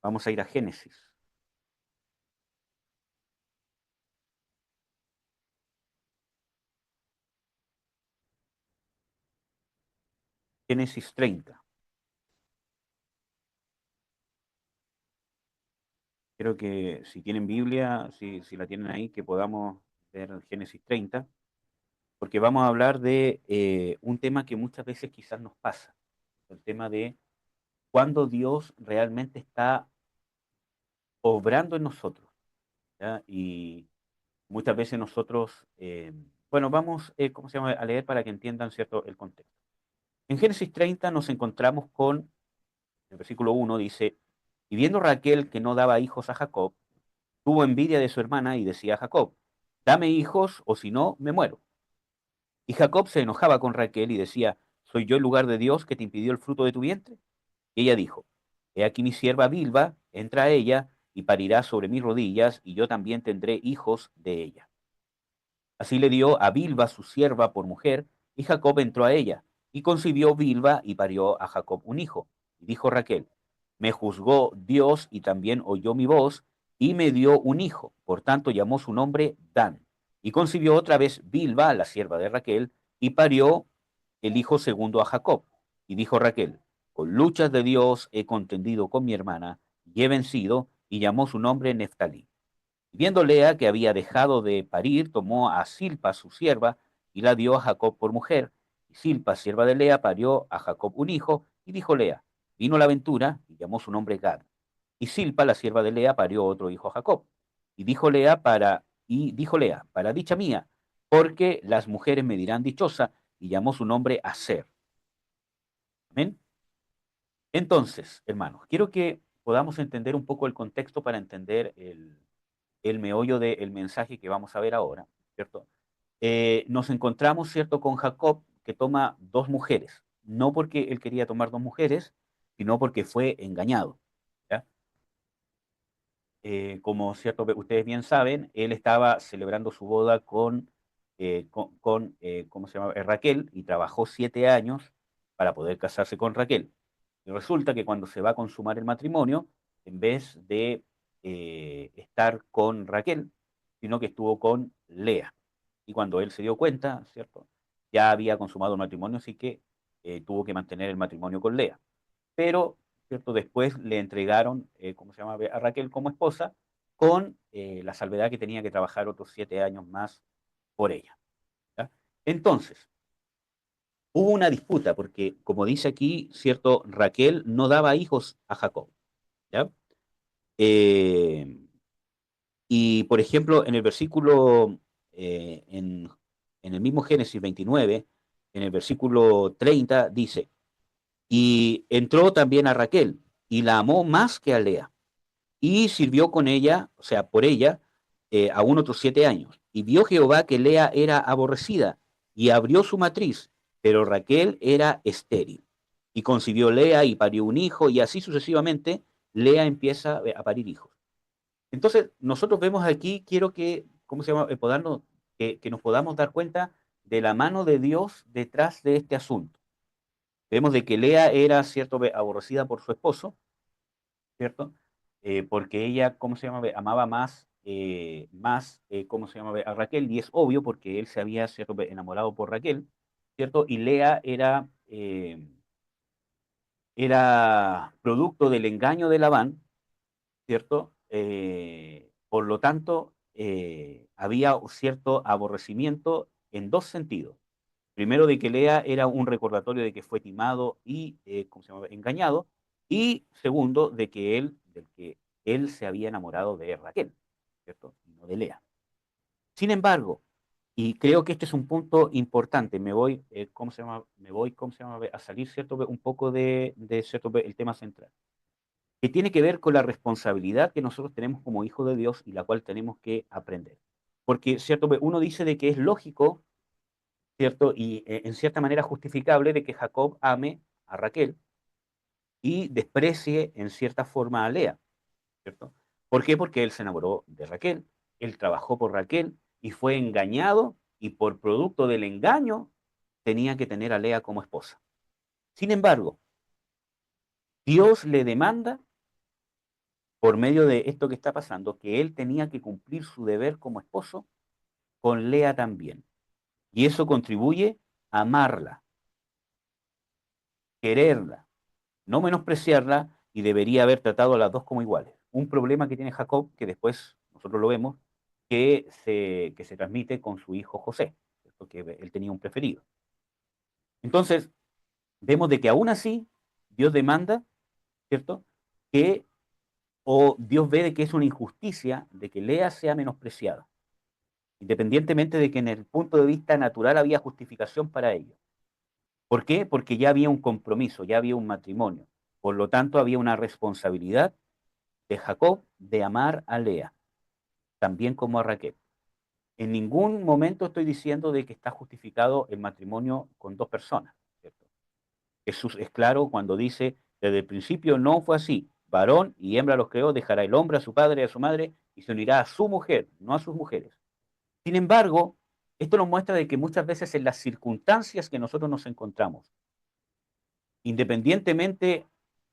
Vamos a ir a Génesis. Génesis 30. Creo que si tienen Biblia, si la tienen ahí, que podamos ver Génesis 30, porque vamos a hablar de un tema que muchas veces quizás nos pasa, el tema de cuándo Dios realmente está obrando en nosotros, ¿ya? Y muchas veces nosotros, bueno, vamos, ¿cómo se llama?, a leer para que entiendan, ¿cierto?, el contexto. En Génesis 30 nos encontramos con, el versículo 1 dice, y viendo Raquel que no daba hijos a Jacob, tuvo envidia de su hermana y decía a Jacob, dame hijos o si no, me muero. Y Jacob se enojaba con Raquel y decía, ¿soy yo el lugar de Dios que te impidió el fruto de tu vientre? Y ella dijo, he aquí mi sierva Bilba, entra a ella y parirá sobre mis rodillas y yo también tendré hijos de ella. Así le dio a Bilba su sierva por mujer y Jacob entró a ella y concibió Bilba y parió a Jacob un hijo. Y dijo Raquel, me juzgó Dios y también oyó mi voz y me dio un hijo. Por tanto llamó su nombre Dan. Y concibió otra vez Bilba, la sierva de Raquel, y parió el hijo segundo a Jacob. Y dijo Raquel, con luchas de Dios he contendido con mi hermana y he vencido, y llamó su nombre Neftalí. Viendo Lea que había dejado de parir, tomó a Silpa su sierva y la dio a Jacob por mujer. Y Silpa, sierva de Lea, parió a Jacob un hijo, y dijo Lea, vino la ventura, y llamó su nombre Gad. Y Silpa, la sierva de Lea, parió otro hijo a Jacob. Y dijo Lea, para dicha mía, porque las mujeres me dirán dichosa, y llamó su nombre Aser. Amén. Entonces, hermanos, quiero que podamos entender un poco el contexto para entender el meollo del mensaje que vamos a ver ahora, ¿cierto? Nos encontramos, ¿cierto?, con Jacob que toma dos mujeres, no porque él quería tomar dos mujeres, sino porque fue engañado, ¿ya? Como cierto, ustedes bien saben, él estaba celebrando su boda con ¿cómo se llama? Raquel, y trabajó 7 años para poder casarse con Raquel. Y resulta que cuando se va a consumar el matrimonio, en vez de estar con Raquel, sino que estuvo con Lea. Y cuando él se dio cuenta, ¿cierto? Ya había consumado el matrimonio, así que tuvo que mantener el matrimonio con Lea. Pero, ¿cierto? Después le entregaron, ¿cómo se llama?, a Raquel como esposa, con la salvedad que tenía que trabajar otros 7 años más por ella, ¿ya? Entonces, hubo una disputa, porque como dice aquí, ¿cierto? Raquel no daba hijos a Jacob, ¿ya? Eh, y, por ejemplo, en el versículo, en el mismo Génesis 29, en el versículo 30, dice, y entró también a Raquel, y la amó más que a Lea, y sirvió con ella, o sea, por ella, aún otros 7 años. Y vio Jehová que Lea era aborrecida, y abrió su matriz, pero Raquel era estéril. Y concibió Lea y parió un hijo, y así sucesivamente, Lea empieza a parir hijos. Entonces, nosotros vemos aquí, quiero que, ¿cómo se llama? Que nos podamos dar cuenta de la mano de Dios detrás de este asunto. Vemos de que Lea era, ¿cierto?, aborrecida por su esposo, ¿cierto? Porque ella, ¿cómo se llama?, amaba más, ¿cómo se llama?, a Raquel, y es obvio porque él se había, ¿cierto?, enamorado por Raquel, ¿cierto? Y Lea era producto del engaño de Labán, ¿cierto? Por lo tanto, había cierto aborrecimiento en dos sentidos. Primero, de que Lea era un recordatorio de que fue timado y, ¿cómo se llama?, engañado. Y segundo, del que él se había enamorado de Raquel, ¿cierto? Y no de Lea. Sin embargo, y creo que este es un punto importante, ¿cómo se llama? ¿Cómo se llama?, a salir, ¿cierto?, un poco de ¿cierto?, el tema central, que tiene que ver con la responsabilidad que nosotros tenemos como hijos de Dios y la cual tenemos que aprender. Porque, ¿cierto?, uno dice de que es lógico, ¿cierto? Y en cierta manera justificable de que Jacob ame a Raquel y desprecie en cierta forma a Lea, ¿cierto? ¿Por qué? Porque él se enamoró de Raquel, él trabajó por Raquel y fue engañado, y por producto del engaño tenía que tener a Lea como esposa. Sin embargo, Dios le demanda por medio de esto que está pasando, que él tenía que cumplir su deber como esposo con Lea también. Y eso contribuye a amarla, quererla, no menospreciarla, y debería haber tratado a las dos como iguales. Un problema que tiene Jacob, que después nosotros lo vemos, que se transmite con su hijo José, porque él tenía un preferido. Entonces, vemos de que aún así Dios demanda, ¿cierto? Que, o Dios ve de que es una injusticia de que Lea sea menospreciada, independientemente de que en el punto de vista natural había justificación para ello. ¿Por qué? Porque ya había un compromiso, ya había un matrimonio. Por lo tanto, había una responsabilidad de Jacob de amar a Lea, también como a Raquel. En ningún momento estoy diciendo de que está justificado el matrimonio con dos personas, ¿cierto? Jesús es claro cuando dice, desde el principio no fue así, varón y hembra los creó, dejará el hombre a su padre y a su madre y se unirá a su mujer, no a sus mujeres. Sin embargo, esto nos muestra de que muchas veces en las circunstancias que nosotros nos encontramos, independientemente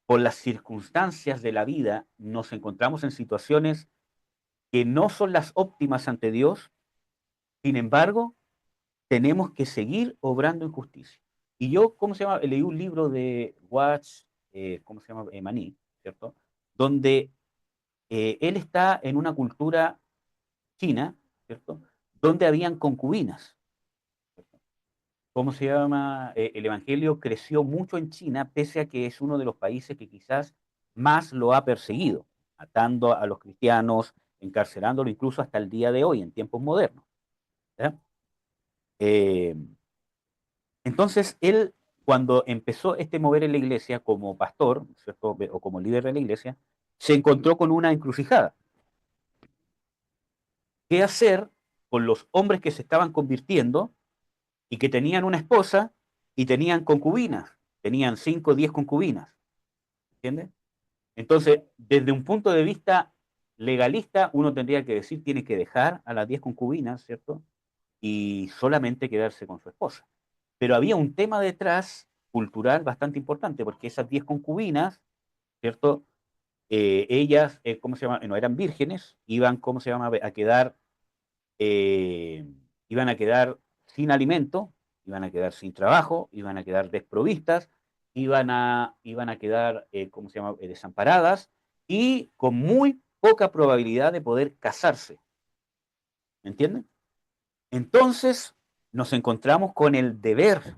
por las circunstancias de la vida, nos encontramos en situaciones que no son las óptimas ante Dios. Sin embargo, tenemos que seguir obrando en justicia. Y yo, ¿cómo se llama? Leí un libro de Watts, ¿cómo se llama? Maní, ¿cierto? Donde él está en una cultura china, ¿cierto? Donde habían concubinas. ¿Cómo se llama? El Evangelio creció mucho en China, pese a que es uno de los países que quizás más lo ha perseguido, atando a los cristianos, encarcelándolo incluso hasta el día de hoy, en tiempos modernos. ¿Ya? Eh, entonces, él, cuando empezó este mover en la iglesia como pastor, ¿cierto? O como líder de la iglesia, se encontró con una encrucijada. ¿Qué hacer con los hombres que se estaban convirtiendo y que tenían una esposa y tenían concubinas? Tenían 5 o 10 concubinas, ¿entiendes? Entonces, desde un punto de vista legalista, uno tendría que decir, tiene que dejar a las 10 concubinas, ¿cierto? Y solamente quedarse con su esposa. Pero había un tema detrás cultural bastante importante, porque esas 10 concubinas, ¿cierto? Ellas, ¿cómo se llama? No eran vírgenes, iban, ¿cómo se llama? Eh, iban a quedar sin alimento, iban a quedar sin trabajo, iban a quedar desprovistas, iban a quedar, ¿cómo se llama?, desamparadas y con muy poca probabilidad de poder casarse. ¿Me entienden? Entonces nos encontramos con el deber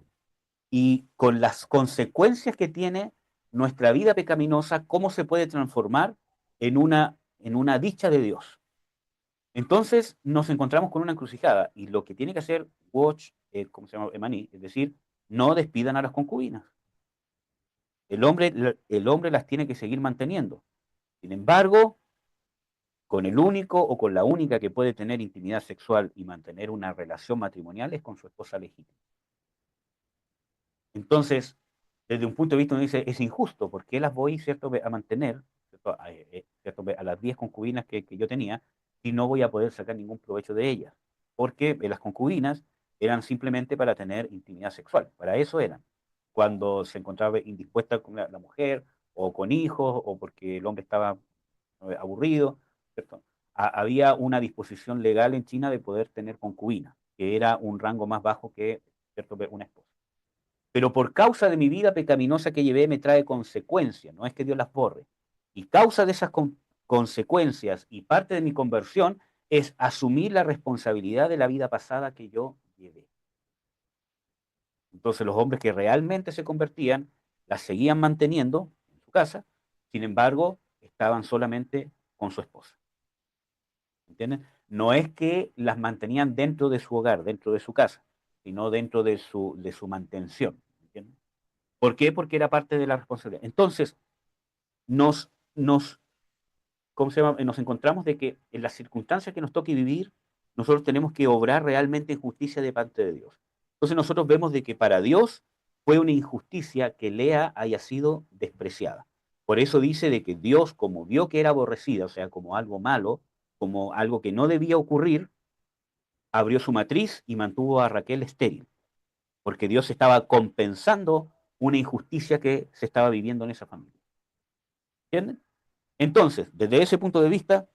y con las consecuencias que tiene nuestra vida pecaminosa, cómo se puede transformar en una dicha de Dios. Entonces nos encontramos con una encrucijada y lo que tiene que hacer Watch, ¿cómo se llama? Emaní, es decir, no despidan a las concubinas. El hombre las tiene que seguir manteniendo. Sin embargo, con el único o con la única que puede tener intimidad sexual y mantener una relación matrimonial es con su esposa legítima. Entonces, desde un punto de vista uno dice, es injusto, porque las voy, ¿cierto?, a mantener, ¿cierto?, ¿cierto?, a las 10 concubinas que yo tenía, y no voy a poder sacar ningún provecho de ellas, porque las concubinas eran simplemente para tener intimidad sexual, para eso eran. Cuando se encontraba indispuesta con la mujer, o con hijos, o porque el hombre estaba aburrido, ¿cierto? Había una disposición legal en China de poder tener concubina, que era un rango más bajo que, ¿cierto?, una esposa. Pero por causa de mi vida pecaminosa que llevé me trae consecuencias, no es que Dios las borre. Y causa de esas consecuencias y parte de mi conversión es asumir la responsabilidad de la vida pasada que yo llevé. Entonces los hombres que realmente se convertían las seguían manteniendo en su casa, sin embargo, estaban solamente con su esposa. ¿Entienden? No es que las mantenían dentro de su hogar, dentro de su casa, sino dentro de su mantención. ¿Entienden? ¿Por qué? Porque era parte de la responsabilidad. Entonces, nos, nos, ¿cómo se llama? Nos encontramos de que en las circunstancias que nos toque vivir, nosotros tenemos que obrar realmente en justicia de parte de Dios. Entonces nosotros vemos de que para Dios fue una injusticia que Lea haya sido despreciada. Por eso dice de que Dios, como vio que era aborrecida, o sea, como algo malo, como algo que no debía ocurrir, abrió su matriz y mantuvo a Raquel estéril, porque Dios estaba compensando una injusticia que se estaba viviendo en esa familia. ¿Entienden? Entonces, desde ese punto de vista,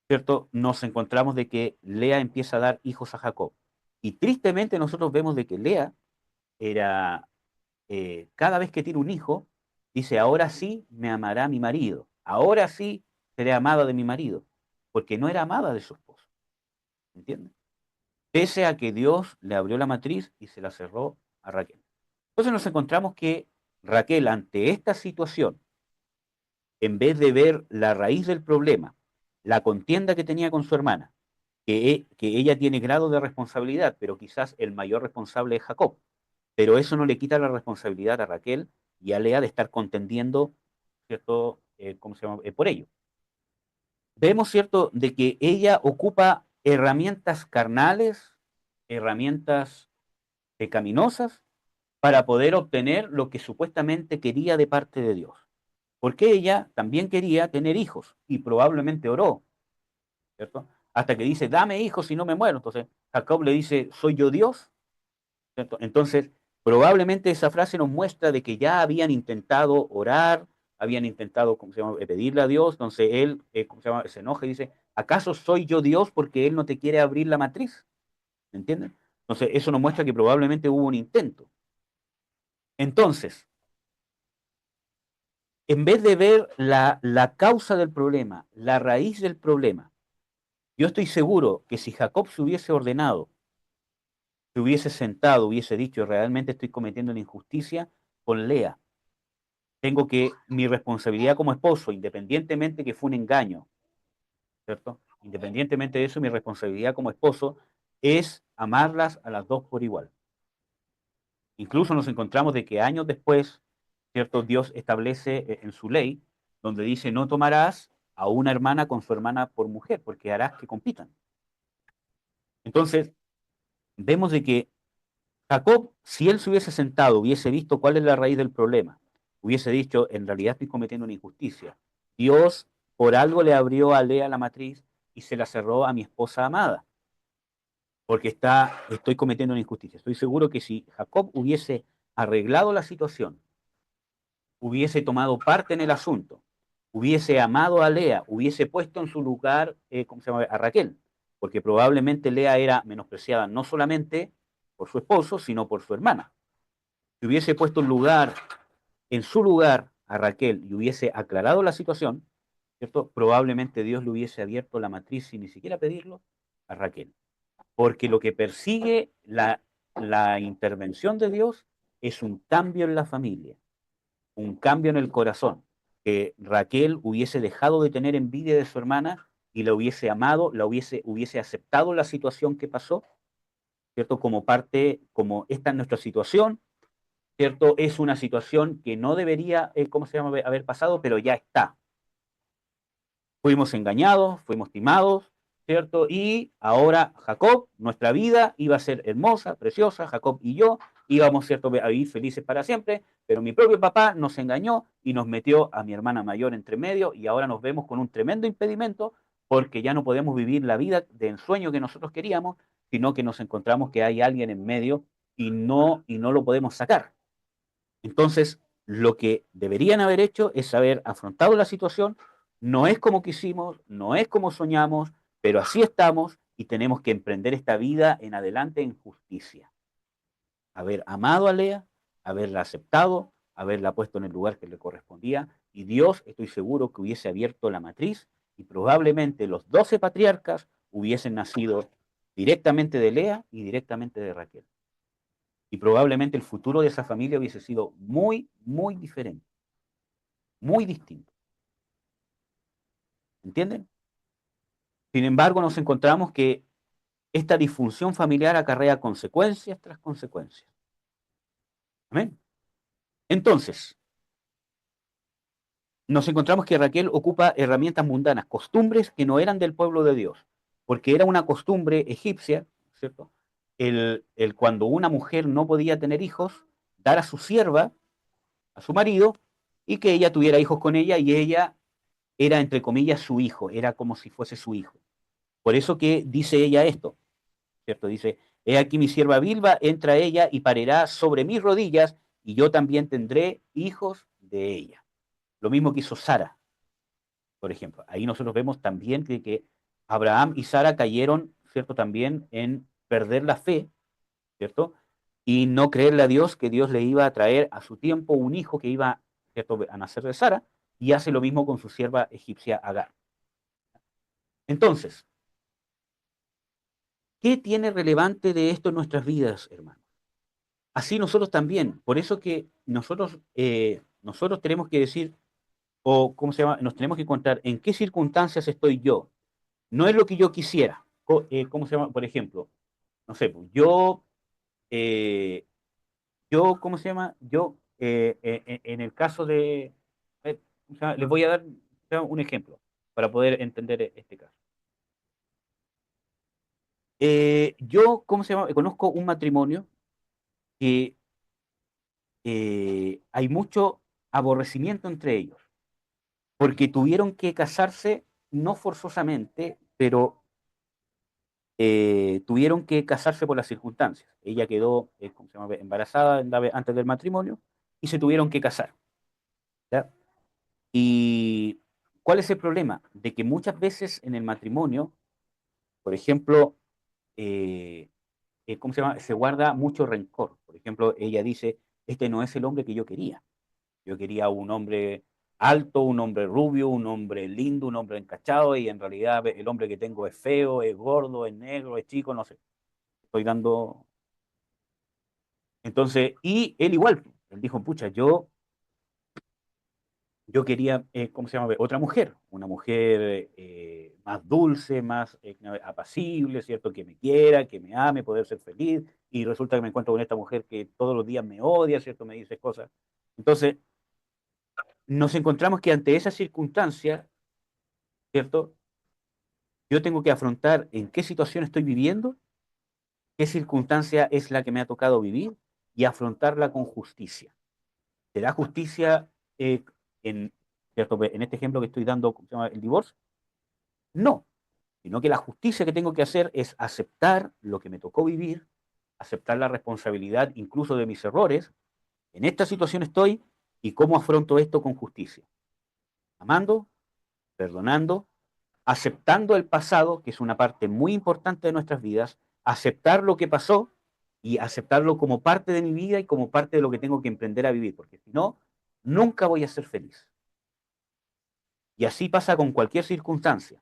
¿cierto? Nos encontramos de que Lea empieza a dar hijos a Jacob. Y tristemente nosotros vemos de que Lea era, cada vez que tiene un hijo, dice, ahora sí me amará mi marido, ahora sí seré amada de mi marido, porque no era amada de su esposo, ¿entiendes? Pese a que Dios le abrió la matriz y se la cerró a Raquel. Entonces nos encontramos que Raquel, ante esta situación, en vez de ver la raíz del problema, la contienda que tenía con su hermana, que ella tiene grado de responsabilidad, pero quizás el mayor responsable es Jacob, pero eso no le quita la responsabilidad a Raquel y a Lea de estar contendiendo, ¿cierto? ¿Cómo se llama? Por ello. Vemos, ¿cierto?, de que ella ocupa herramientas carnales, herramientas pecaminosas, para poder obtener lo que supuestamente quería de parte de Dios. Porque ella también quería tener hijos y probablemente oró, ¿cierto? Hasta que dice, dame hijos si no me muero. Entonces Jacob le dice, ¿soy yo Dios? ¿Cierto? Entonces, probablemente esa frase nos muestra de que ya habían intentado orar, habían intentado, ¿cómo se llama?, pedirle a Dios. Entonces él, ¿cómo se llama?, se enoja y dice, ¿acaso soy yo Dios porque él no te quiere abrir la matriz? ¿Me entienden? Entonces, eso nos muestra que probablemente hubo un intento. Entonces, en vez de ver la causa del problema, la raíz del problema, yo estoy seguro que si Jacob se hubiese ordenado, se hubiese sentado, hubiese dicho, realmente estoy cometiendo una injusticia con Lea, tengo que, mi responsabilidad como esposo, independientemente que fue un engaño, ¿cierto? Independientemente de eso, mi responsabilidad como esposo es amarlas a las dos por igual. Incluso nos encontramos de que años después, ¿cierto? Dios establece en su ley, donde dice, no tomarás a una hermana con su hermana por mujer, porque harás que compitan. Entonces, vemos de que Jacob, si él se hubiese sentado, hubiese visto cuál es la raíz del problema, hubiese dicho, en realidad estoy cometiendo una injusticia. Dios por algo le abrió a Lea la matriz y se la cerró a mi esposa amada, porque estoy cometiendo una injusticia. Estoy seguro que si Jacob hubiese arreglado la situación, hubiese tomado parte en el asunto, hubiese amado a Lea, hubiese puesto en su lugar, ¿cómo se llama?, a Raquel, porque probablemente Lea era menospreciada no solamente por su esposo, sino por su hermana. Si hubiese puesto en su lugar a Raquel y hubiese aclarado la situación, ¿cierto? Probablemente Dios le hubiese abierto la matriz sin ni siquiera pedirlo a Raquel. Porque lo que persigue la intervención de Dios es un cambio en la familia, un cambio en el corazón, que Raquel hubiese dejado de tener envidia de su hermana y la hubiese amado, hubiese aceptado la situación que pasó, ¿cierto? Como parte, como esta es nuestra situación, ¿cierto? Es una situación que no debería, ¿cómo se llama?, haber pasado, pero ya está. Fuimos engañados, fuimos timados, ¿cierto? Y ahora Jacob, nuestra vida iba a ser hermosa, preciosa, Jacob y yo íbamos, ¿cierto?, a vivir felices para siempre, pero mi propio papá nos engañó y nos metió a mi hermana mayor entre medio y ahora nos vemos con un tremendo impedimento porque ya no podemos vivir la vida de ensueño que nosotros queríamos, sino que nos encontramos que hay alguien en medio y no lo podemos sacar. Entonces, lo que deberían haber hecho es haber afrontado la situación. No es como quisimos, no es como soñamos, pero así estamos y tenemos que emprender esta vida en adelante en justicia. Haber amado a Lea, haberla aceptado, haberla puesto en el lugar que le correspondía, y Dios, estoy seguro, que hubiese abierto la matriz y probablemente los 12 patriarcas hubiesen nacido directamente de Lea y directamente de Raquel. Y probablemente el futuro de esa familia hubiese sido muy, muy diferente, muy distinto. ¿Entienden? Sin embargo, nos encontramos que esta disfunción familiar acarrea consecuencias tras consecuencias. ¿Amén? Entonces, nos encontramos que Raquel ocupa herramientas mundanas, costumbres que no eran del pueblo de Dios, porque era una costumbre egipcia, ¿cierto? Cuando una mujer no podía tener hijos, dar a su sierva, a su marido, y que ella tuviera hijos con ella, y ella era, entre comillas, su hijo, era como si fuese su hijo. Por eso que dice ella esto, ¿cierto? Dice, he aquí mi sierva Bilba, entra ella y parirá sobre mis rodillas, y yo también tendré hijos de ella. Lo mismo que hizo Sara. por ejemplo. Ahí nosotros vemos también que Abraham y Sara cayeron, ¿cierto? También en perder la fe, ¿cierto? Y no creerle a Dios que Dios le iba a traer a su tiempo un hijo que iba, ¿cierto?, a nacer de Sara, y hace lo mismo con su sierva egipcia Agar. Entonces, ¿qué tiene relevante de esto en nuestras vidas, hermano? Así nosotros también. Por eso que nosotros tenemos que decir, o ¿cómo se llama? Nos tenemos que encontrar en qué circunstancias estoy yo. No es lo que yo quisiera. ¿Cómo se llama? Por ejemplo, no sé, pues, ¿cómo se llama? En el caso de, ¿cómo se llama? Les voy a dar, un ejemplo para poder entender este caso. ¿Cómo se llama? Conozco un matrimonio que hay mucho aborrecimiento entre ellos, porque tuvieron que casarse, no forzosamente, pero tuvieron que casarse por las circunstancias. Ella quedó, ¿cómo se llama?, embarazada antes del matrimonio y se tuvieron que casar. ¿Ya? ¿Y cuál es el problema? De que muchas veces en el matrimonio, por ejemplo, eh, ¿cómo se llama?, se guarda mucho rencor. Por ejemplo, ella dice, este no es el hombre que yo quería. Yo quería un hombre alto, un hombre rubio, un hombre lindo, un hombre encachado, y en realidad el hombre que tengo es feo, es gordo, es negro, es chico, no sé. Estoy dando... Entonces, y él igual, él dijo, pucha, yo quería, ¿cómo se llama? Otra mujer, una mujer más dulce, más apacible, ¿cierto? Que me quiera, que me ame, poder ser feliz, y resulta que me encuentro con esta mujer que todos los días me odia, ¿cierto? Me dice cosas. Entonces, nos encontramos que ante esa circunstancia, ¿cierto? Yo tengo que afrontar en qué situación estoy viviendo, qué circunstancia es la que me ha tocado vivir y afrontarla con justicia. ¿Será justicia eh, en, ¿cierto?, en este ejemplo que estoy dando, ¿cómo se llama?, el divorcio? No, sino que la justicia que tengo que hacer es aceptar lo que me tocó vivir, aceptar la responsabilidad incluso de mis errores. En esta situación estoy y cómo afronto esto con justicia. Amando, perdonando, aceptando el pasado, que es una parte muy importante de nuestras vidas, aceptar lo que pasó y aceptarlo como parte de mi vida y como parte de lo que tengo que emprender a vivir, porque si no, nunca voy a ser feliz. Y así pasa con cualquier circunstancia,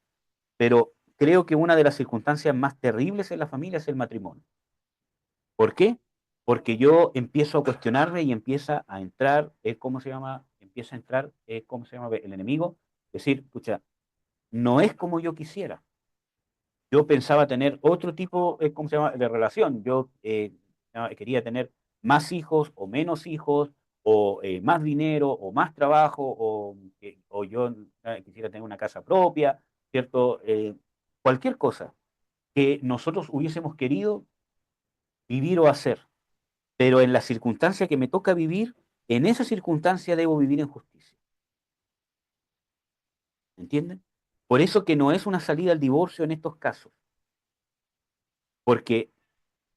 pero creo que una de las circunstancias más terribles en la familia es el matrimonio. ¿Por qué? Porque yo empiezo a cuestionarme y empieza a entrar, ¿cómo se llama? Empieza a entrar, ¿cómo se llama? El enemigo. Decir, pucha, no es como yo quisiera. Yo pensaba tener otro tipo, ¿cómo se llama?, de relación. Yo quería tener más hijos o menos hijos, o más dinero o más trabajo, o yo quisiera tener una casa propia, ¿cierto? Cualquier cosa que nosotros hubiésemos querido vivir o hacer, pero en la circunstancia que me toca vivir, en esa circunstancia debo vivir en justicia. ¿Entienden? Por eso que no es una salida al divorcio en estos casos, porque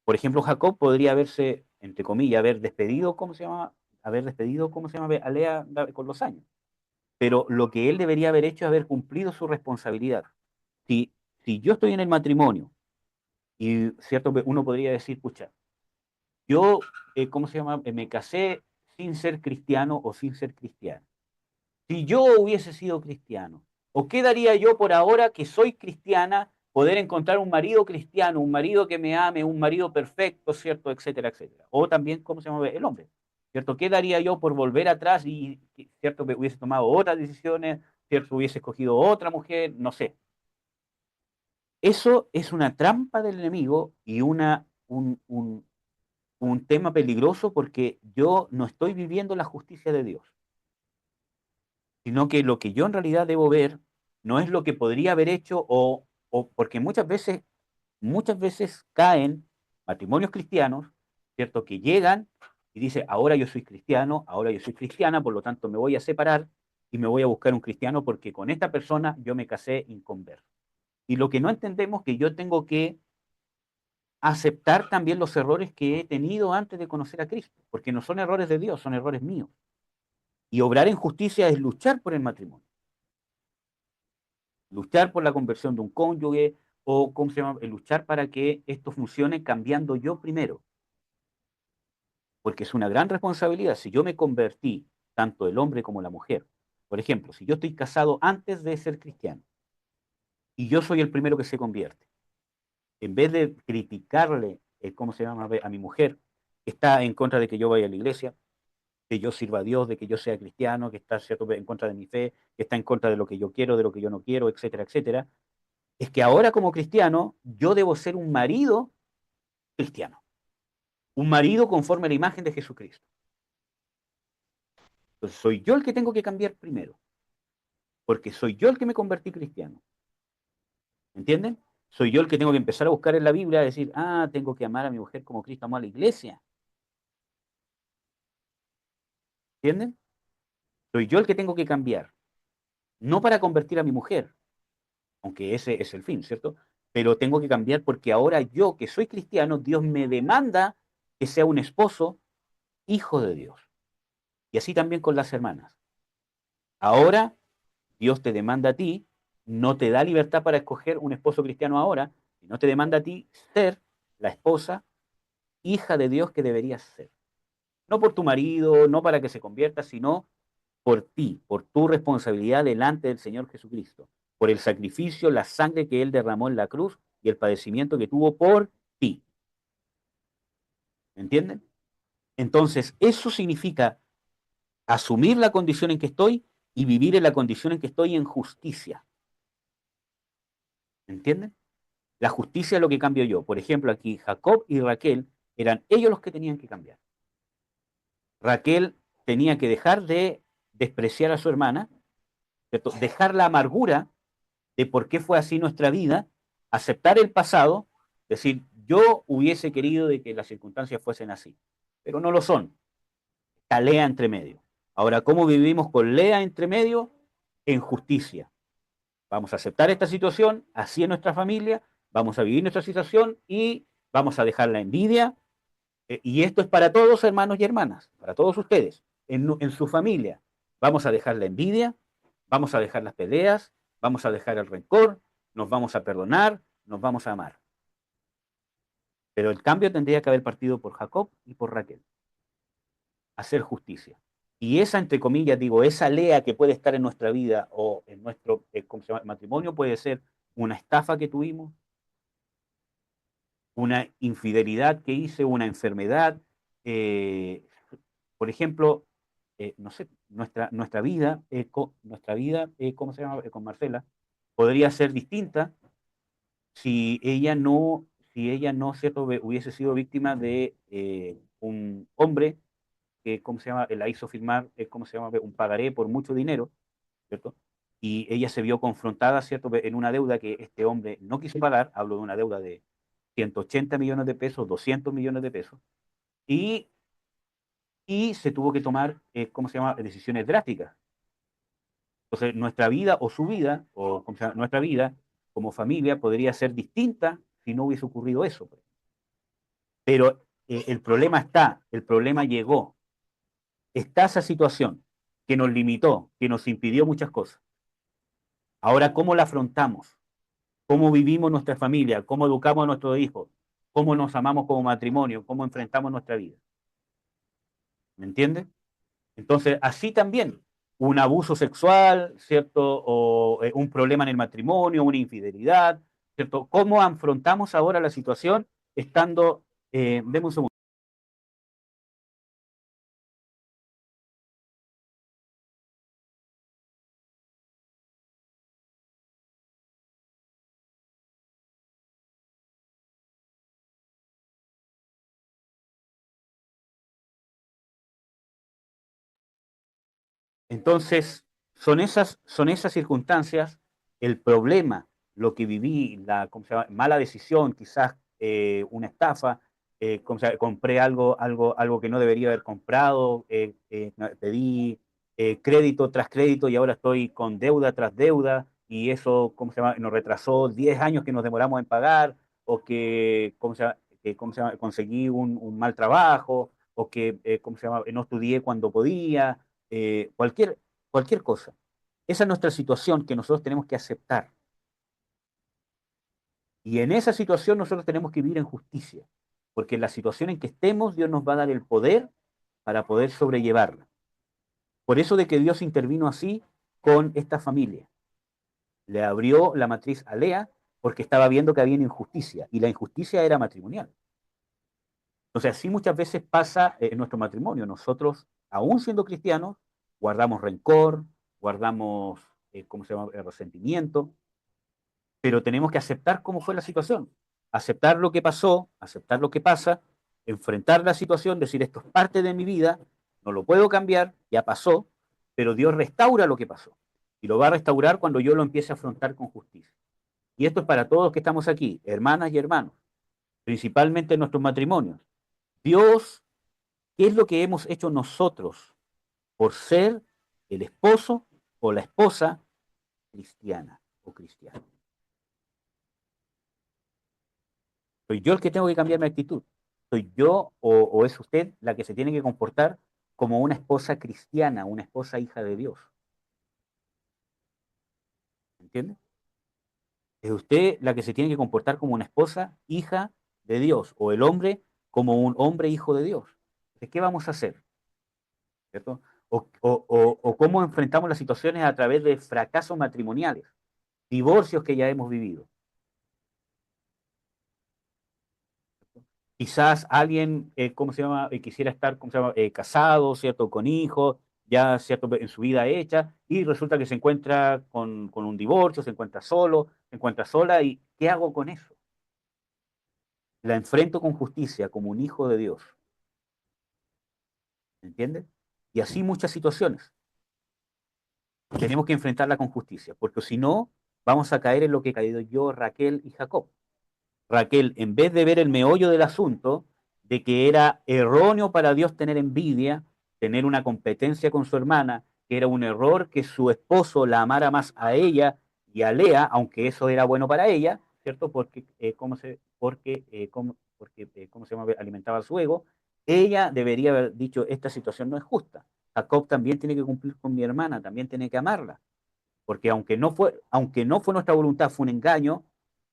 por ejemplo, Jacob podría haberse, entre comillas, haber despedido, ¿cómo se llama? Haber despedido, ¿cómo se llama?, a Lea con los años. Pero lo que él debería haber hecho es haber cumplido su responsabilidad. Si, si yo estoy en el matrimonio y, ¿cierto?, uno podría decir, pucha, yo, ¿cómo se llama?, me casé sin ser cristiano o sin ser cristiano. Si yo hubiese sido cristiano, ¿o qué daría yo por ahora que soy cristiana, poder encontrar un marido cristiano, un marido que me ame, un marido perfecto, ¿cierto?, etcétera, etcétera? O también, ¿cómo se llama?, el hombre, ¿cierto? ¿Qué daría yo por volver atrás y, ¿cierto?, que hubiese tomado otras decisiones, ¿cierto?, hubiese escogido otra mujer, no sé? Eso es una trampa del enemigo y un tema peligroso porque yo no estoy viviendo la justicia de Dios, sino que lo que yo en realidad debo ver no es lo que podría haber hecho o porque muchas veces caen matrimonios cristianos, ¿cierto? Que llegan y dicen, ahora yo soy cristiano, ahora yo soy cristiana, por lo tanto me voy a separar y me voy a buscar un cristiano porque con esta persona yo me casé inconverso. Y lo que no entendemos es que yo tengo que aceptar también los errores que he tenido antes de conocer a Cristo, porque no son errores de Dios, son errores míos. Y obrar en justicia es luchar por el matrimonio. luchar por la conversión de un cónyuge o, ¿cómo se llama?, luchar para que esto funcione cambiando yo primero, porque es una gran responsabilidad. Si yo me convertí, tanto el hombre como la mujer, por ejemplo, si yo estoy casado antes de ser cristiano y yo soy el primero que se convierte, en vez de criticarle, ¿cómo se llama?, a mi mujer, que está en contra de que yo vaya a la iglesia, que yo sirva a Dios, de que yo sea cristiano, que está, ¿cierto?, en contra de mi fe, que está en contra de lo que yo quiero, de lo que yo no quiero, etcétera, etcétera, es que ahora como cristiano yo debo ser un marido cristiano, un marido conforme a la imagen de Jesucristo. Entonces soy yo el que tengo que cambiar primero, porque soy yo el que me convertí cristiano. ¿Entienden? Soy yo el que tengo que empezar a buscar en la Biblia, a decir, ah, tengo que amar a mi mujer como Cristo amó a la iglesia. ¿Entienden? Soy yo el que tengo que cambiar, no para convertir a mi mujer, aunque ese es el fin, ¿cierto? Pero tengo que cambiar porque ahora yo, que soy cristiano, Dios me demanda que sea un esposo, hijo de Dios. Y así también con las hermanas. Ahora Dios te demanda a ti, no te da libertad para escoger un esposo cristiano ahora, sino te demanda a ti ser la esposa, hija de Dios que deberías ser. No por tu marido, no para que se convierta, sino por ti, por tu responsabilidad delante del Señor Jesucristo, por el sacrificio, la sangre que Él derramó en la cruz y el padecimiento que tuvo por ti. ¿Me entienden? Entonces, eso significa asumir la condición en que estoy y vivir en la condición en que estoy en justicia. ¿Me entienden? La justicia es lo que cambio yo. Por ejemplo, aquí Jacob y Raquel eran ellos los que tenían que cambiar. Raquel tenía que dejar de despreciar a su hermana, ¿cierto?, dejar la amargura de por qué fue así nuestra vida, aceptar el pasado, decir, yo hubiese querido de que las circunstancias fuesen así, pero no lo son. Está Lea entre medio. Ahora, ¿cómo vivimos con Lea entre medio? En justicia. Vamos a aceptar esta situación, así es nuestra familia, vamos a vivir nuestra situación y vamos a dejar la envidia. Y esto es para todos, hermanos y hermanas, para todos ustedes, en su familia. Vamos a dejar la envidia, vamos a dejar las peleas, vamos a dejar el rencor, nos vamos a perdonar, nos vamos a amar. Pero el cambio tendría que haber partido por Jacob y por Raquel, hacer justicia. Y esa, entre comillas, digo, esa Lea que puede estar en nuestra vida o en nuestro ¿cómo se llama?, matrimonio, puede ser una estafa que tuvimos, una infidelidad que hice, una enfermedad. eh, por ejemplo, no sé, nuestra vida, ¿cómo se llama?, con Marcela, podría ser distinta si ella no, ¿cierto?, hubiese sido víctima de un hombre que, ¿cómo se llama?, la hizo firmar, ¿cómo se llama?, un pagaré por mucho dinero, ¿cierto? Y ella se vio confrontada, ¿cierto?, en una deuda que este hombre no quiso pagar, hablo de una deuda de 180 millones de pesos, 200 millones de pesos, y, y se tuvo que tomar, ¿cómo se llama?, decisiones drásticas. Entonces, nuestra vida o su vida, o ¿cómo se llama?, nuestra vida como familia podría ser distinta si no hubiese ocurrido eso, pues. Pero el problema está, el problema llegó, está esa situación que nos limitó, que nos impidió muchas cosas. Ahora, ¿cómo la afrontamos? ¿Cómo vivimos nuestra familia? ¿Cómo educamos a nuestros hijos? ¿Cómo nos amamos como matrimonio? ¿Cómo enfrentamos nuestra vida? ¿Me entiendes? Entonces, así también, un abuso sexual, ¿cierto? O un problema en el matrimonio, una infidelidad, ¿cierto? ¿Cómo afrontamos ahora la situación estando, deme un segundo. Entonces, son esas circunstancias, el problema, lo que viví, la, ¿cómo se llama?, mala decisión, quizás una estafa, ¿cómo se llama?, compré algo que no debería haber comprado, pedí crédito tras crédito y ahora estoy con deuda tras deuda y eso, ¿cómo se llama?, nos retrasó 10 años que nos demoramos en pagar, o que, ¿cómo se llama?, conseguí un mal trabajo, o que, ¿cómo se llama?, no estudié cuando podía, cualquier cosa. Esa es nuestra situación que nosotros tenemos que aceptar. Y en esa situación nosotros tenemos que vivir en justicia, porque en la situación en que estemos, Dios nos va a dar el poder para poder sobrellevarla. Por eso de que Dios intervino así con esta familia. Le abrió la matriz a Lea porque estaba viendo que había una injusticia, y la injusticia era matrimonial. Entonces, así muchas veces pasa en nuestro matrimonio. Nosotros, aún siendo cristianos, guardamos rencor, guardamos, ¿cómo se llama?, resentimiento, pero tenemos que aceptar cómo fue la situación, aceptar lo que pasó, aceptar lo que pasa, enfrentar la situación, decir esto es parte de mi vida, no lo puedo cambiar, ya pasó, pero Dios restaura lo que pasó. Y lo va a restaurar cuando yo lo empiece a afrontar con justicia. Y esto es para todos que estamos aquí, hermanas y hermanos, principalmente en nuestros matrimonios. Dios, ¿qué es lo que hemos hecho nosotros por ser el esposo o la esposa cristiana o cristiana? ¿Soy yo el que tengo que cambiar mi actitud? ¿Soy yo o es usted la que se tiene que comportar como una esposa cristiana, una esposa hija de Dios? ¿Entiende? Es usted la que se tiene que comportar como una esposa hija de Dios o el hombre como un hombre hijo de Dios. ¿De qué vamos a hacer? ¿Cierto? O cómo enfrentamos las situaciones a través de fracasos matrimoniales, divorcios que ya hemos vivido. Quizás alguien, ¿cómo se llama?, quisiera estar, ¿cómo se llama?, casado, ¿cierto?, con hijos, ya, ¿cierto?, en su vida hecha, y resulta que se encuentra con un divorcio, se encuentra solo, se encuentra sola, y ¿qué hago con eso? La enfrento con justicia como un hijo de Dios, ¿entiendes? Y así muchas situaciones. Tenemos que enfrentarla con justicia, porque si no, vamos a caer en lo que he caído yo, Raquel y Jacob. Raquel, en vez de ver el meollo del asunto, de que era erróneo para Dios tener envidia, tener una competencia con su hermana, que era un error que su esposo la amara más a ella y a Lea, aunque eso era bueno para ella, ¿cierto? ¿Cómo se llama?, alimentaba su ego. Ella debería haber dicho, esta situación no es justa. Jacob también tiene que cumplir con mi hermana, también tiene que amarla, porque aunque no fue nuestra voluntad, fue un engaño,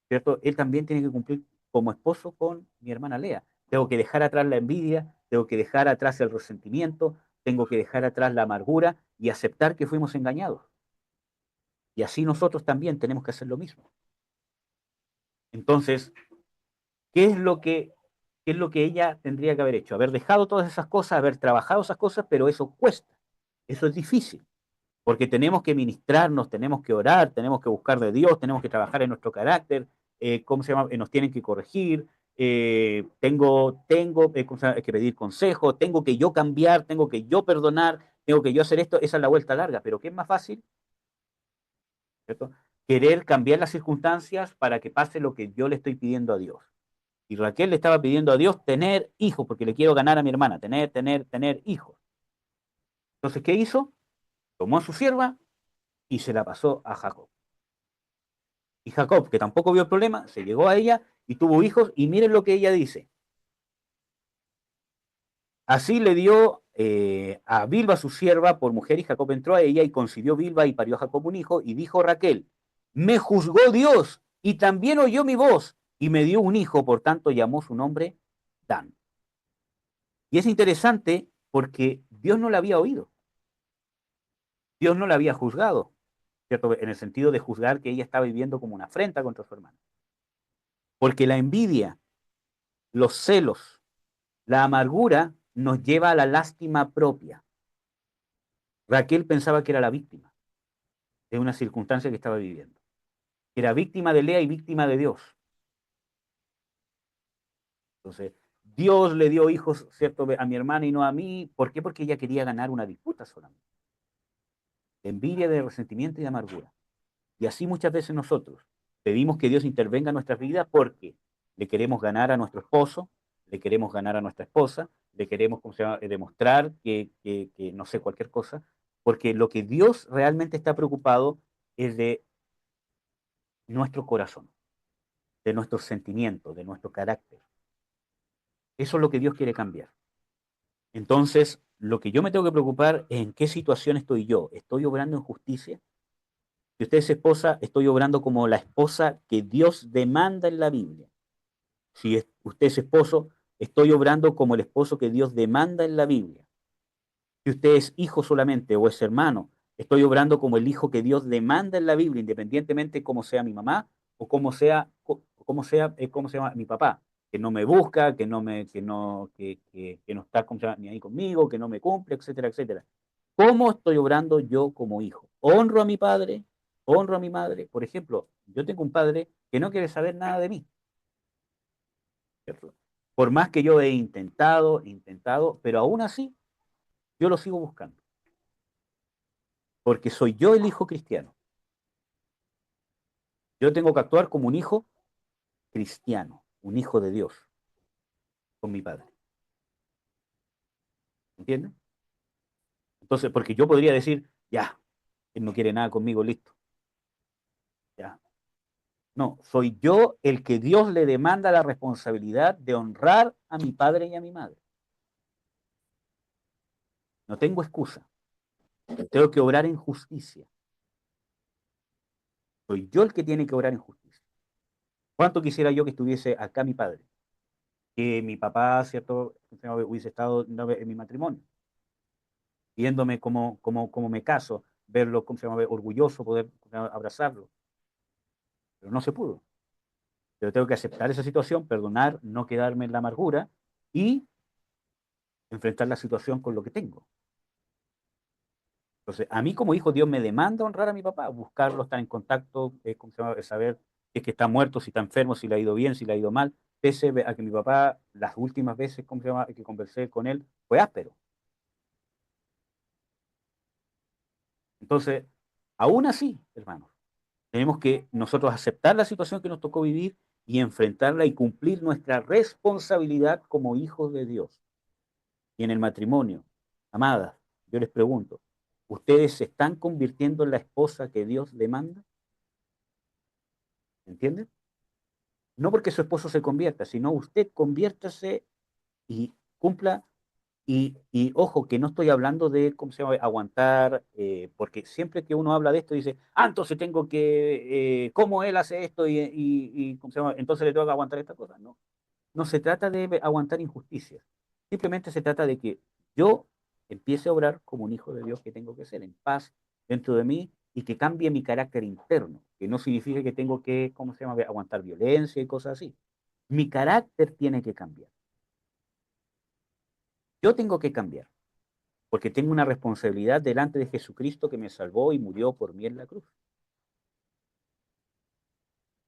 ¿cierto? Él también tiene que cumplir como esposo con mi hermana Lea. Tengo que dejar atrás la envidia, tengo que dejar atrás el resentimiento, tengo que dejar atrás la amargura y aceptar que fuimos engañados. Y así nosotros también tenemos que hacer lo mismo. Entonces, ¿qué es lo que, qué es lo que ella tendría que haber hecho? Haber dejado todas esas cosas, haber trabajado esas cosas, pero eso cuesta, eso es difícil. Porque tenemos que ministrarnos, tenemos que orar, tenemos que buscar de Dios, tenemos que trabajar en nuestro carácter, ¿cómo se llama? Nos tienen que corregir, ¿cómo se llama?, que pedir consejo, tengo que yo cambiar, tengo que yo perdonar, tengo que yo hacer esto, esa es la vuelta larga, pero ¿qué es más fácil? ¿Cierto? Querer cambiar las circunstancias para que pase lo que yo le estoy pidiendo a Dios. Y Raquel le estaba pidiendo a Dios tener hijos, porque le quiero ganar a mi hermana, tener hijos. Entonces, ¿qué hizo? Tomó a su sierva y se la pasó a Jacob. Y Jacob, que tampoco vio el problema, se llegó a ella y tuvo hijos. Y miren lo que ella dice. Así le dio a Bilba su sierva por mujer, y Jacob entró a ella y concibió Bilba y parió a Jacob un hijo. Y dijo Raquel, me juzgó Dios y también oyó mi voz y me dio un hijo, por tanto llamó su nombre Dan. Y es interesante porque Dios no la había oído, Dios no la había juzgado, ¿cierto? En el sentido de juzgar que ella estaba viviendo como una afrenta contra su hermano. Porque la envidia, los celos, la amargura nos lleva a la lástima propia. Raquel pensaba que era la víctima de una circunstancia que estaba viviendo. Era víctima de Lea y víctima de Dios. Entonces, Dios le dio hijos, ¿cierto?, a mi hermana y no a mí. ¿Por qué? Porque ella quería ganar una disputa solamente. De envidia, de resentimiento y de amargura. Y así muchas veces nosotros pedimos que Dios intervenga en nuestras vidas porque le queremos ganar a nuestro esposo, le queremos ganar a nuestra esposa, le queremos, ¿cómo se llama?, demostrar que no sé, cualquier cosa, porque lo que Dios realmente está preocupado es de nuestro corazón, de nuestros sentimientos, de nuestro carácter. Eso es lo que Dios quiere cambiar. Entonces, lo que yo me tengo que preocupar es en qué situación estoy yo. ¿Estoy obrando en justicia? Si usted es esposa, estoy obrando como la esposa que Dios demanda en la Biblia. Si usted es esposo, estoy obrando como el esposo que Dios demanda en la Biblia. Si usted es hijo solamente o es hermano, estoy obrando como el hijo que Dios demanda en la Biblia, independientemente cómo sea mi mamá o cómo se llama mi papá, que no me busca, que no está ni ahí conmigo, que no me cumple, etcétera, etcétera. ¿Cómo estoy obrando yo como hijo? ¿Honro a mi padre? ¿Honro a mi madre? Por ejemplo, yo tengo un padre que no quiere saber nada de mí, ¿cierto? Por más que yo he intentado, pero aún así yo lo sigo buscando, porque soy yo el hijo cristiano. Yo tengo que actuar como un hijo cristiano, un hijo de Dios, con mi padre. ¿Entiendes? Entonces, porque yo podría decir, ya, él no quiere nada conmigo, listo, ya. No, soy yo el que Dios le demanda la responsabilidad de honrar a mi padre y a mi madre. No tengo excusa. Tengo que obrar en justicia. Soy yo el que tiene que obrar en justicia. ¿Cuánto quisiera yo que estuviese acá mi padre? Que mi papá, ¿cierto?, hubiese estado en mi matrimonio, viéndome cómo me caso, verlo, ¿cómo se llama?, orgulloso, poder abrazarlo. Pero no se pudo. Pero tengo que aceptar esa situación, perdonar, no quedarme en la amargura y enfrentar la situación con lo que tengo. Entonces, a mí como hijo, Dios me demanda honrar a mi papá, buscarlo, estar en contacto, ¿cómo se llama?, saber si es que está muerto, si está enfermo, si le ha ido bien, si le ha ido mal, pese a que mi papá, las últimas veces, ¿cómo se llama?, que conversé con él, fue áspero. Entonces, aún así, hermanos, tenemos que nosotros aceptar la situación que nos tocó vivir y enfrentarla y cumplir nuestra responsabilidad como hijos de Dios. Y en el matrimonio, amadas, yo les pregunto, ¿ustedes se están convirtiendo en la esposa que Dios demanda? ¿Entienden? No porque su esposo se convierta, sino usted conviértase y cumpla. Y ojo, que no estoy hablando de, ¿cómo se llama?, aguantar, porque siempre que uno habla de esto dice, entonces tengo que, ¿cómo él hace esto? ¿Cómo se llama?, entonces le tengo que aguantar esta cosa. No, no se trata de aguantar injusticias. Simplemente se trata de que yo empiece a obrar como un hijo de Dios que tengo que ser, en paz dentro de mí y que cambie mi carácter interno, que no significa que tengo que, ¿cómo se llama?, aguantar violencia y cosas así. Mi carácter tiene que cambiar. Yo tengo que cambiar, porque tengo una responsabilidad delante de Jesucristo que me salvó y murió por mí en la cruz.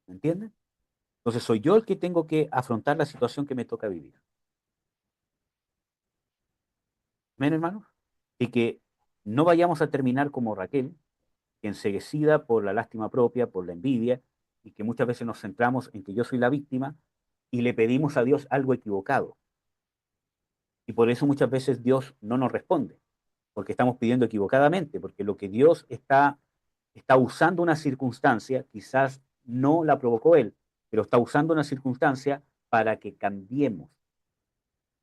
¿Me entienden? Entonces soy yo el que tengo que afrontar la situación que me toca vivir. ¿Ven, hermanos? Y que no vayamos a terminar como Raquel, enceguecida por la lástima propia, por la envidia, y que muchas veces nos centramos en que yo soy la víctima y le pedimos a Dios algo equivocado. Y por eso muchas veces Dios no nos responde, porque estamos pidiendo equivocadamente, porque lo que Dios está usando una circunstancia, quizás no la provocó Él, pero está usando una circunstancia para que cambiemos.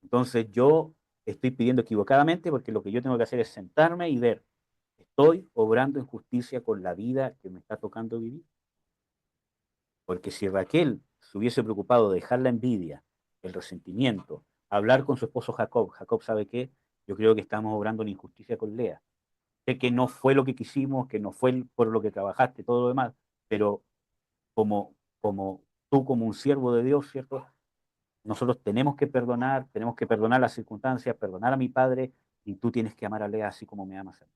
Entonces yo estoy pidiendo equivocadamente porque lo que yo tengo que hacer es sentarme y ver, ¿estoy obrando en justicia con la vida que me está tocando vivir? Porque si Raquel se hubiese preocupado de dejar la envidia, el resentimiento, hablar con su esposo Jacob, Jacob, ¿sabe qué? Yo creo que estamos obrando en injusticia con Lea. Sé que no fue lo que quisimos, que no fue por lo que trabajaste, todo lo demás, pero como tú, como un siervo de Dios, ¿cierto? Nosotros tenemos que perdonar las circunstancias, perdonar a mi padre, y tú tienes que amar a Lea así como me amas a mí,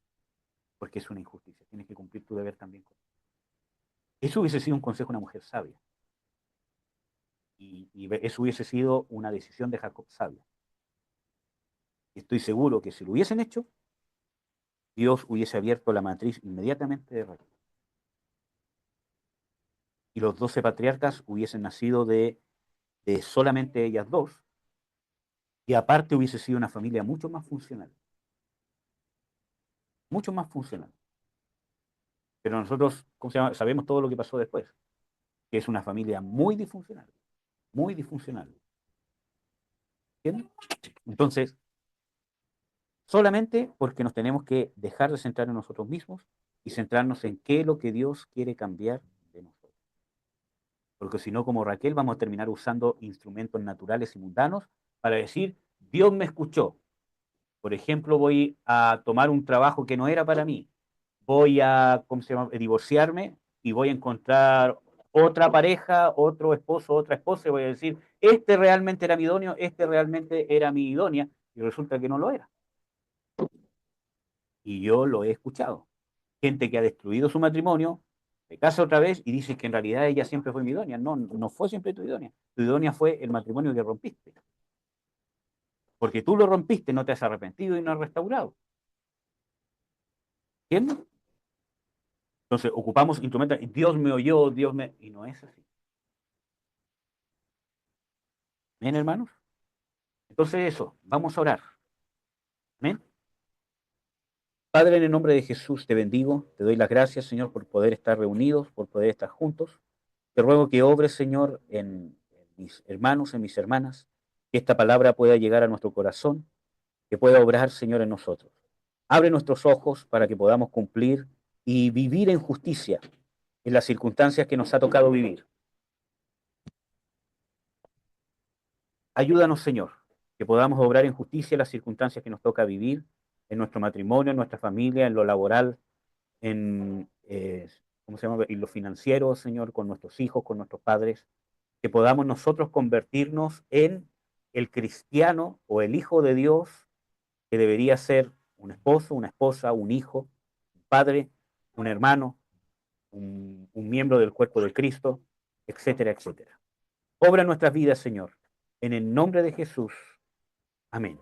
porque es una injusticia, tienes que cumplir tu deber también. Eso hubiese sido un consejo de una mujer sabia, y eso hubiese sido una decisión de Jacob sabia. Y estoy seguro que si lo hubiesen hecho, Dios hubiese abierto la matriz inmediatamente de Raquel. Y los 12 patriarcas hubiesen nacido de solamente ellas dos, y aparte hubiese sido una familia mucho más funcional. Pero nosotros, ¿cómo se llama?, sabemos todo lo que pasó después, que es una familia muy disfuncional. ¿Entiendes? Entonces, solamente porque nos tenemos que dejar de centrar en nosotros mismos y centrarnos en qué es lo que Dios quiere cambiar de nosotros. Porque si no, como Raquel, vamos a terminar usando instrumentos naturales y mundanos para decir, Dios me escuchó. Por ejemplo, voy a tomar un trabajo que no era para mí. Voy a, ¿cómo se llama?, divorciarme y voy a encontrar otra pareja, otro esposo, otra esposa, y voy a decir, este realmente era mi idóneo, este realmente era mi idónea, y resulta que no lo era. Y yo lo he escuchado. Gente que ha destruido su matrimonio, se casa otra vez y dice que en realidad ella siempre fue mi idónea. No, no fue siempre tu idónea. Tu idónea fue el matrimonio que rompiste. Porque tú lo rompiste, no te has arrepentido y no has restaurado. ¿Entiendes? Entonces ocupamos instrumentos, Dios me oyó, Dios me... Y no es así. ¿Ven, hermanos? Entonces eso, vamos a orar. ¿Amén? Padre, en el nombre de Jesús te bendigo, te doy las gracias, Señor, por poder estar reunidos, por poder estar juntos. Te ruego que obres, Señor, en mis hermanos, en mis hermanas, que esta palabra pueda llegar a nuestro corazón, que pueda obrar, Señor, en nosotros. Abre nuestros ojos para que podamos cumplir y vivir en justicia en las circunstancias que nos ha tocado vivir. Ayúdanos, Señor, que podamos obrar en justicia en las circunstancias que nos toca vivir, en nuestro matrimonio, en nuestra familia, en lo laboral, en, ¿cómo se llama?, en lo financiero, Señor, con nuestros hijos, con nuestros padres, que podamos nosotros convertirnos en el cristiano o el hijo de Dios que debería ser un esposo, una esposa, un hijo, un padre, un hermano, un miembro del cuerpo de Cristo, etcétera, etcétera. Obra en nuestras vidas, Señor. En el nombre de Jesús. Amén.